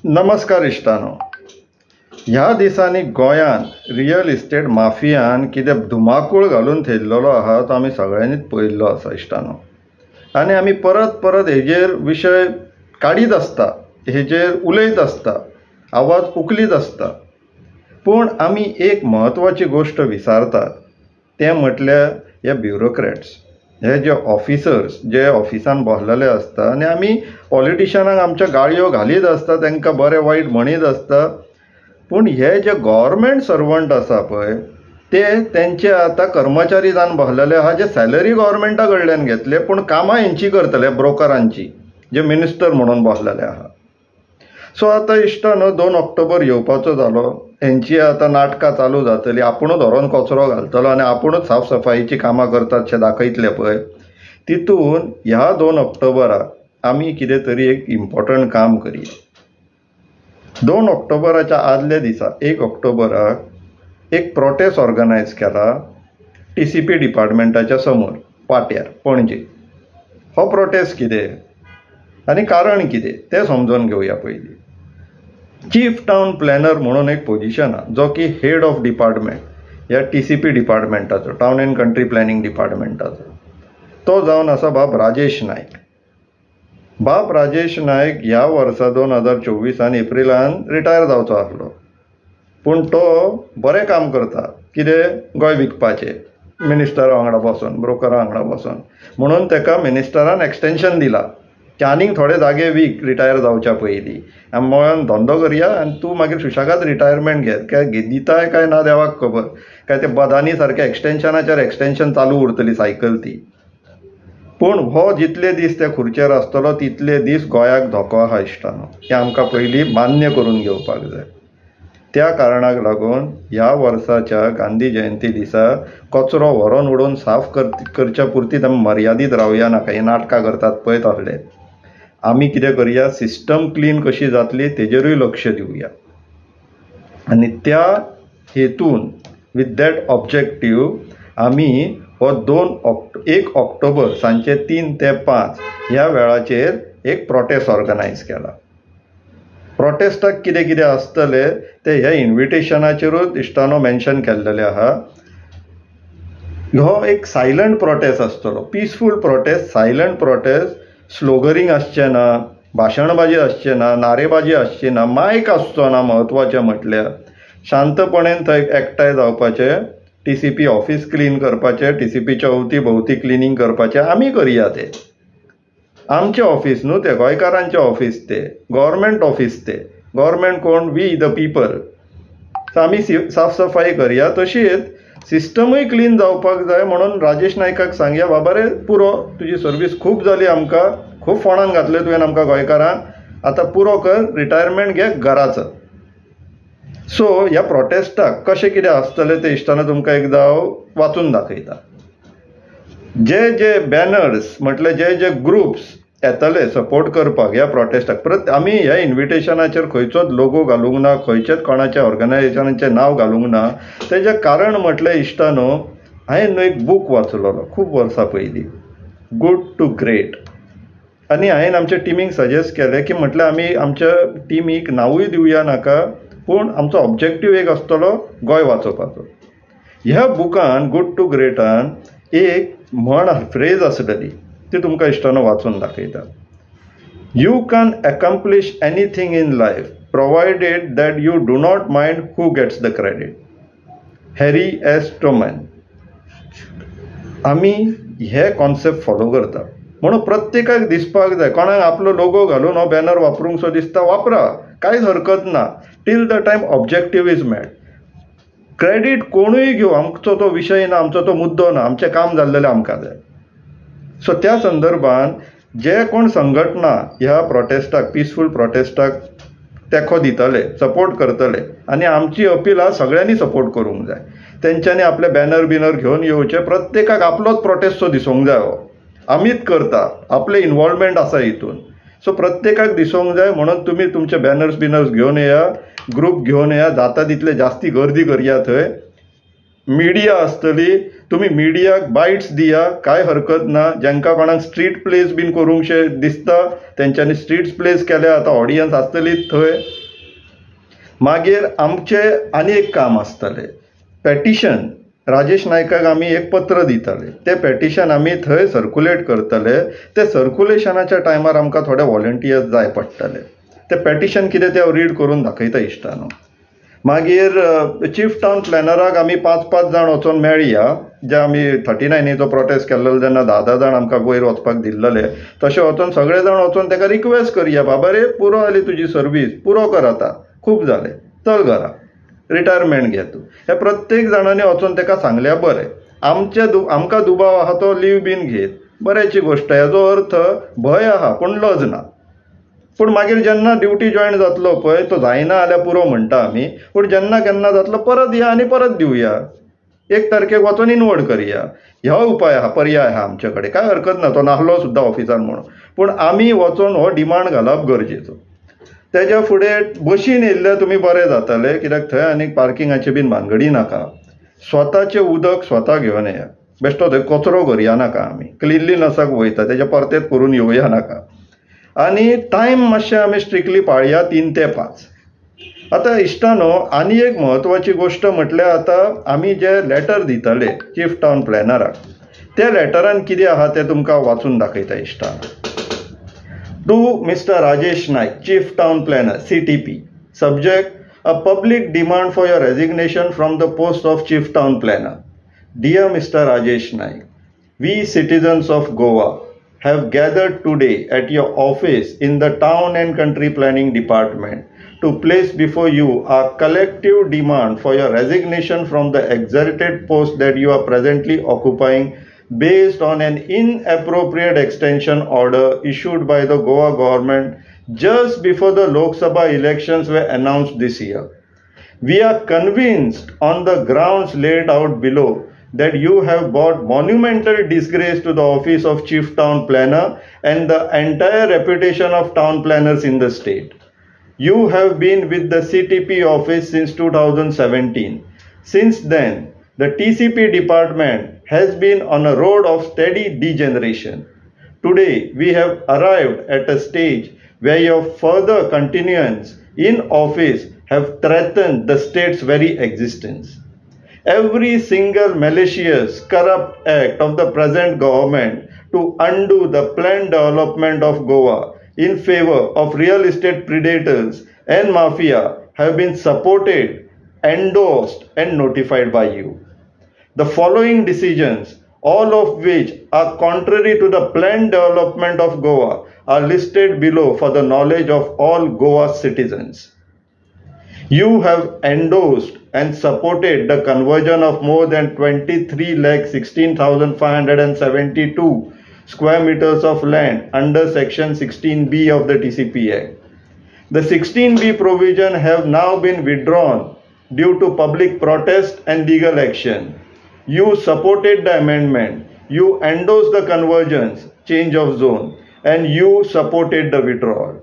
नमस्कार इश्टानो. ह्या दिसांनी गोंयान रियल इस्टेट माफियान कितें धुमाकूळ घालून थेयल्लो आहा तो आमी सगळ्यांनीच पळयल्लो आसा इश्टानो. आनी आमी परत परत हेजेर विशय काडीत आसता, हेजेर उलयत आसता, आवाज उखलीत आसता. पूण आमी एक म्हत्वाची गोश्ट विसारतात, तें म्हटल्यार हे ब्युरोक्रेट्स, हे जे ऑफिसर्स जे ऑफिसान बसलेले आसता आनी आमी पॉलिटिशनाक आमच्या गाळयो घालीत आसता, तांकां बरें वायट म्हणीत आसता. पूण हे जे गव्हर्मेंट सर्वंट आसा पळय ते तेंचे आतां कर्मचारी जावन बसलेले आहा, जे सॅलरी गव्हर्मेंटा कडल्यान घेतले पूण कामां हेंची करतले, ब्रोकरांची, जे मिनिस्टर म्हणून बसलेले आहा. सो आतां इश्टानो 2 ऑक्टोबर येवपाचो जालो, हेंची आतां नाटकां चालू जातली, आपुणूच व्हरोन कचरो घालतलो आनी आपुणूच साफ सफाईची कामां करतात अशें दाखयतले पळय. तितून ह्या 2 ऑक्टोबराक आमी कितें तरी एक इम्पॉर्टंट काम करया. 2 ऑक्टोबराच्या आदल्या दिसा 1 ऑक्टोबराक एक प्रोटेस्ट ऑर्गनायज केला TCP डिपार्टमेंटाच्या समोर पाट्यार पणजे. हो प्रोटेस्ट कितें आनी कारण कितें तें समजून घेवया पयलीं. चीफ टावन प्लॅनर म्हणून एक पोजिशन आहा, जो की हेड ऑफ डिपार्टमेंट ह्या TCP डिपार्टमेंटाचो, टावन एंड कंट्री प्लॅनिंग डिपार्टमेंटाचो. तो जावन आसा बाब राजेश नायक. बाब राजेश नायक ह्या वर्सा 2024 एप्रिलान रिटायर जावचो आसलो. पूण तो बरें काम करता. कितें? गोंय विकपाचें, मिनिस्टरा वांगडा बसून, ब्रोकरा वांगडा बसून. म्हणून ताका मिनिस्टरान एक्सटेंशन दिला की आनीक थोडे जागे वीक रिटायर जावच्या पयलीं, आमी मेळोन धंदो करया आनी तूं मागीर सुशेगाद रिटायरमेंट घेत. काय दिताय काय ना देवाक खबर. काय ते बदानी सारकें एक्सटेंशनाचेर एक्सटेंशन चालू उरतली सायकल ती. पूण हो जितले दीस त्या खुर्चेर आसतलो तितले दीस गोंयाक धोको आहा इश्टानो. हें आमकां पयलीं मान्य करून घेवपाक जाय. त्या कारणाक लागून ह्या वर्साच्या गांधी जयंती दिसा कचरो व्हरोन उडोवन साफ करच्या पुरतीच आमी मर्यादीत रावया नाका. ही नाटकां करतात पळय तसले. आमी कितें करया, सिस्टम क्लीन कशी जातली तेजेरूय लक्ष दिवया. आनी त्या हेतून विथ दॅट ऑब्जेक्टीव आमी हो 1 ऑक्टोबर सांजचे 3 ते 5 ह्या वेळाचेर एक प्रोटेस्ट ऑर्गनायज केला. प्रोटेस्टाक कितें कितें आसतलें ते ह्या इन्विटेशनाचेरूच इश्टानो मेन्शन केल्लेलें आहा. हो एक सायलंट प्रोटेस्ट आसतलो, पीसफूल प्रोटेस्ट, सायलंट प्रोटेस्ट. स्लोगरींग आसचें ना, भाशणबाजी आसचें ना, नारेबाजी आसची ना, मायक आसचो ना. म्हत्वाचें म्हटल्यार शांतपणेन थंय एकठांय जावपाचें, TCP ऑफिस क्लीन करपाचें, TCPच्या अवती क्लिनींग करपाचें. आमी करया तें. आमचें ऑफिस न्हू तें, गोंयकारांचें ऑफिस तें, गव्हर्मेंट ऑफिस तें. गव्हर्मेंट कोण? We the people. आमी साफ सफाई करया. तशीच सिस्टमूय क्लीन जावपाक जाय. म्हणून राजेश नायकाक सांगया, बाबा रे पुरो, तुजी सर्वीस खूब जाली, आमकां खूब फोंडान घातले तुवें आमकां गोंयकारांक, आतां पुरो कर, रिटायरमेंट घे घराचो. सो ह्या प्रोटेस्टाक कशें कितें आसतलें तें इश्टानो तुमकां एकदां हांव वाचून दाखयता. जे बॅनर्स म्हटल्यार जे ग्रुप्स येतले सपोर्ट करपाक ह्या प्रोटेस्टाक, आमी ह्या इन्विटेशनाचेर खंयचोच लोगो घालूंक ना, खंयचेच कोणाच्या ऑर्गनायजेशनाचें नांव घालूंक ना. तेजें कारण म्हटल्यार इश्टानो, हांवें न्हू एक बूक वाचलेलो खूब वर्सां पयलीं, गूड टू ग्रेट. आनी हांवें आमच्या टिमीक सजेस्ट केलें की म्हटल्यार आमी आमच्या टिमीक नांवूय दिवया नाका, पूण आमचो ऑब्जेक्टीव एक आसतलो गोंय वाचोवपाचो. ह्या बुकान गूड टू ग्रेटान एक म्हण फ्रेज आसलेली, ती तुमकां इश्टानो वाचून दाखयता. You can accomplish anything in life provided that you do not mind who gets the credit. Harry S Truman. आमी हे कॉन्सेप्ट फॉलो करता. म्हणून प्रत्येकाक दिसपाक जाय, कोणाक आपलो लोगो घालून हो बॅनर वापरूंक सो दिसता वापरा, कांयच हरकत ना, till the time objective is met. Credit कोणूय घेव, आमचो तो विशय ना, आमचो तो मुद्दो ना, आमचें काम जाल्लेलें आमकां जाय. सो त्या संदर्भान जे कोण संघटना ह्या प्रोटेस्टाक, पीसफूल प्रोटेस्टाक तेंको दितले, सपोर्ट करतले, आनी आमची अपील हा सगळ्यांनी सपोर्ट करूंक जाय. तेंच्यांनी आपले बॅनर घेवन येवचे. प्रत्येकाक आपलोच प्रोटेस्ट सो दिसूंक जाय. हो आमीच करता, आपले इन्वॉल्वमेंट आसा हितून. सो प्रत्येकाक दिसूंक जाय. म्हणून तुमी तुमचे बॅनर्स घेवन येया, ग्रूप घेवन येया, जाता तितले जास्ती गर्दी करया थंय. मिडिया आसतली, तुम्ही मिडियाक बायट्स दिया, काय हरकत ना. जांकां कोणाक स्ट्रीट प्लेस बीन करूंकशे दिसता तेंच्यांनी स्ट्रीट प्लेस केल्या, आतां ऑडियन्स आसतलीच थंय. मागीर आमचे आनी एक काम आसतलें, पेटिशन. राजेश नायकाक आमी एक पत्र दिताले, तें पेटिशन आमी थंय सर्क्युलेट करतले. ते सर्क्युलेशनाच्या टायमार आमकां थोडे व्हॉलंटियर्स जाय पडटले. तें पेटिशन कितें तें हांव रीड करून दाखयता इश्टानो. मागीर चीफ टावन प्लॅनराक आमी 5-5 जाण वचून मेळया, जे आमी 39 प्रोटेस्ट केल्लो तेन्ना 10-10 जाण आमकां वयर वचपाक दिल्ले, तशें वचून सगळे जाण वचून ताका रिक्वेस्ट करया, बाबा रे पुरो जाली तुजी सर्वीस, पुरो कर, आतां खूब जालें, चल घरा, रिटायरमेंट घे तूं. हे प्रत्येक जाणांनी वचून ताका सांगल्या बरें. आमकां दुबाव आहा तो लीव बीन घेत, बऱ्याची गोश्ट. हेजो अर्थ भंय आहा पूण लज ना. पूण मागीर जेन्ना ड्युटी जॉयन जातलो पळय, तो जायना जाल्यार पुरो म्हणटा आमी, पूण जेन्ना केन्ना जातलो परत या आनी परत दिवया, 1 तारखेक वचून इनवर्ट करया. हो उपाय आहा, पर्याय आहा आमचे कडेन, काय हरकत ना. तो नाहलो सुद्दां ऑफिसान म्हणून, पूण आमी वचून हो डिमांड घालप गरजेचो. तेज्या फुडें बशीन येयल्ले तुमी बरें जातलें, कित्याक थंय आनीक पार्किंगाची बीन भानगडी नाका. स्वताचें उदक स्वता घेवन येया, बेश्टो थंय कचरो करया नाका. आमी क्लिनलीनसाक वयता तेजे परतेत करून येवया नाका. आनी टायम मातशें आमी स्ट्रिक्टली पाळया, 3 ते 5. आतां इश्टानो, आनी एक म्हत्वाची गोश्ट म्हटल्यार आतां आमी जे लेटर दितले चीफ टावन प्लॅनराक, त्या लेटरान कितें आहा तें तुमकां वाचून दाखयता इश्टानो. To mister Rajesh Naik, chief town planner, CTP. Subject: a public demand for your resignation from the post of chief town planner. Dear Mr. Rajesh Naik, we citizens of Goa have gathered today at your office in the Town and Country Planning Department to place before you our collective demand for your resignation from the exalted post that you are presently occupying, based on an inappropriate extension order issued by the Goa government just before the Lok Sabha elections were announced this year. We are convinced on the grounds laid out below that you have brought monumental disgrace to the office of Chief Town Planner and the entire reputation of town planners in the state. You have been with the CTP office since 2017. Since then, the TCP department has been on a road of steady degeneration. Today, we have arrived at a stage where your further continuance in office have threatened the state's very existence. Every single malicious, corrupt act of the present government to undo the planned development of Goa in favor of real estate predators and mafia have been supported, endorsed, and notified by you. The following decisions, all of which are contrary to the planned development of Goa, are listed below for the knowledge of all Goa citizens. You have endorsed and supported the conversion of more than 23,16,572 square meters of land under Section 16B of the TCP Act. The 16B provision have now been withdrawn due to public protest and legal action. You supported the amendment, you endorsed the conversions, change of zone, and you supported the withdrawal.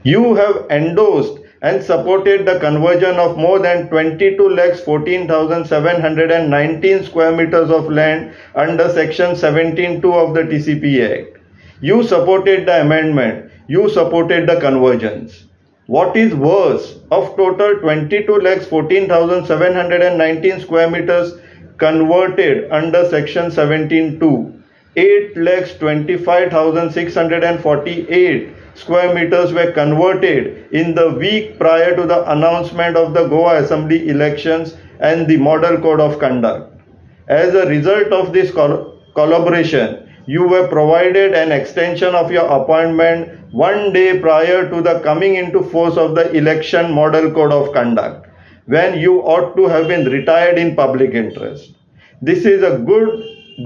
You have endorsed and supported the conversion of more than 22,14,719 square meters of land under Section 17(2) of the TCP Act. You supported the amendment, you supported the conversions. What is worse, of total 22,14,719 square meters converted under Section 17(2), 8,25,648 square meters were converted in the week prior to the announcement of the Goa Assembly elections and the Model Code of Conduct. As a result of this collaboration, you were provided an extension of your appointment 1 day prior to the coming into force of the election Model Code of Conduct, when you ought to have been retired in public interest. This is a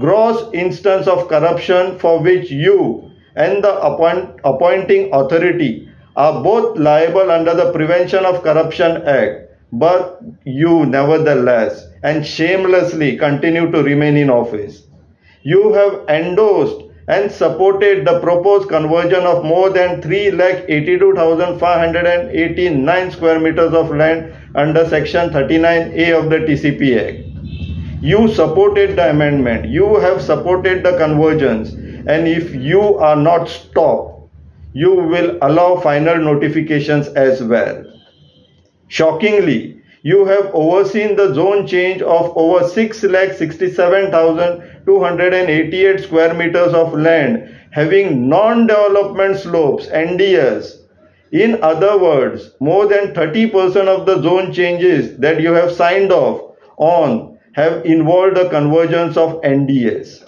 gross instance of corruption for which you and the appointing authority are both liable under the Prevention of Corruption Act, but you nevertheless and shamelessly continue to remain in office. You have endorsed and supported the proposed conversion of more than 3,82,589 square meters of land under Section 39A of the TCP Act. You supported the amendment, you have supported the conversions, and if you are not stopped, you will allow final notifications as well. Shockingly, you have overseen the zone change of over 6,67,288 square meters of land having non-development slopes, NDS. In other words, more than 30% of the zone changes that you have signed off on have involved the convergence of NDS.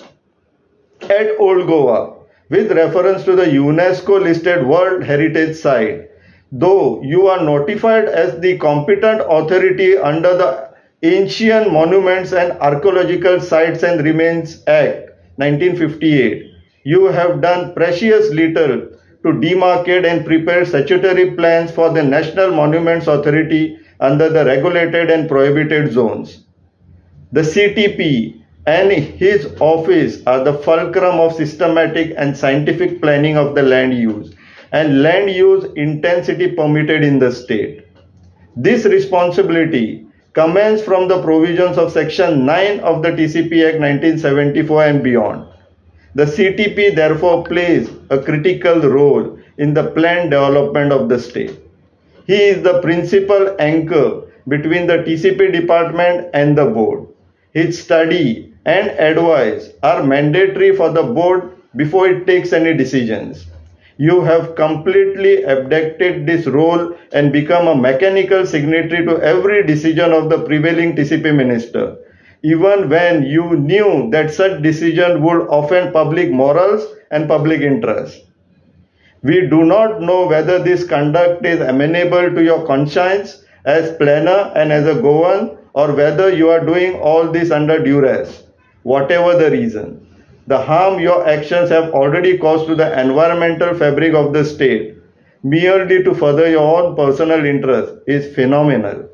At Old Goa, with reference to the UNESCO listed World Heritage Site, though you are notified as the competent authority under the Ancient Monuments and Archaeological Sites and Remains Act 1958, you have done precious little to demarcate and prepare statutory plans for the National Monuments Authority under the regulated and prohibited zones. The CTP and his office are the fulcrum of systematic and scientific planning of the land use and land use intensity permitted in the state. This responsibility commences from the provisions of Section 9 of the TCP Act 1974 and beyond. The CTP therefore plays a critical role in the planned development of the state. He is the principal anchor between the TCP department and the board. His study and advice are mandatory for the board before it takes any decisions. You have completely abdicated this role and become a mechanical signatory to every decision of the prevailing TCP minister, even when you knew that such decision would offend public morals and public interest. We do not know whether this conduct is amenable to your conscience as planner and as a Goan, or whether you are doing all this under duress. Whatever the reason, the harm your actions have already caused to the environmental fabric of the state, merely to further your own personal interest, is phenomenal.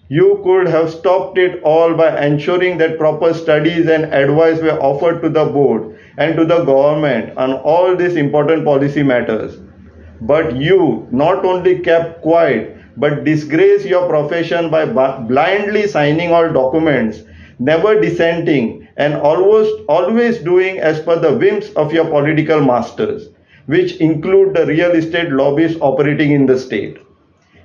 You could have stopped it all by ensuring that proper studies and advice were offered to the board and to the government on all these important policy matters. But you not only kept quiet, but disgrace your profession by blindly signing all documents, never dissenting, and always doing as per the whims of your political masters, which include the real estate lobbies operating in the state.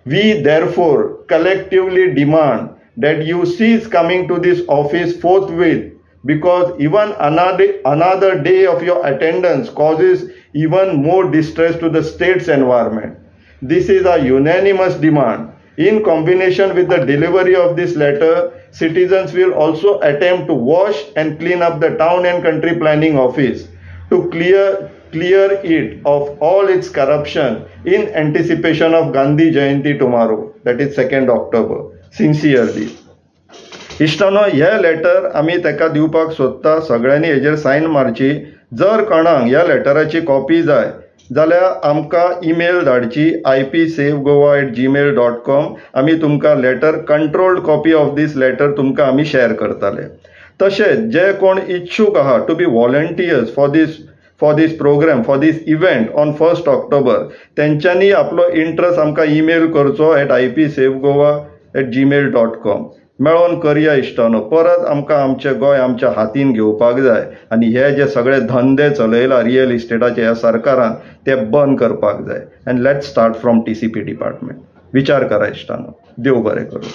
We therefore collectively demand that you cease coming to this office forthwith, because even another day of your attendance causes even more distress to the state's environment. This is a unanimous demand. In combination with the delivery of this letter, citizens will also attempt to wash and clean up the town and country planning office to clear it of all its corruption in anticipation of Gandhi Jayanti tomorrow, that is 2nd October. Sincerely. इश्टानो, हे letter आमी तेका दिवपाक सोदता. सगळ्यांनी हेजेर सायन मारची. जर कोणाक ह्या लेटराची कॉपी जाय जाल्यार आमकां ईमेल धाडची ipsavegoa@gmail.com. आमी तुमकां letter controlled copy of this letter तुमकां आमी शेअर करतले. तशेंच जे कोण इच्छूक आहा to be volunteers for this program, for this event on 1st October, तेंच्यांनी आपलो इंट्रस्ट आमकां ईमेल करचो @ipsavegoa@gmail.com. मेळोन करया इश्टानो. परत आमकां आमचें गोंय आमच्या हातीन घेवपाक जाय आनी हे जे सगळे धंदे चलयला रियल इस्टेटाचे ह्या सरकारान ते बंद करपाक जाय. And let's start from TCP department. विचार करा इश्टानो. देव बरें करूं.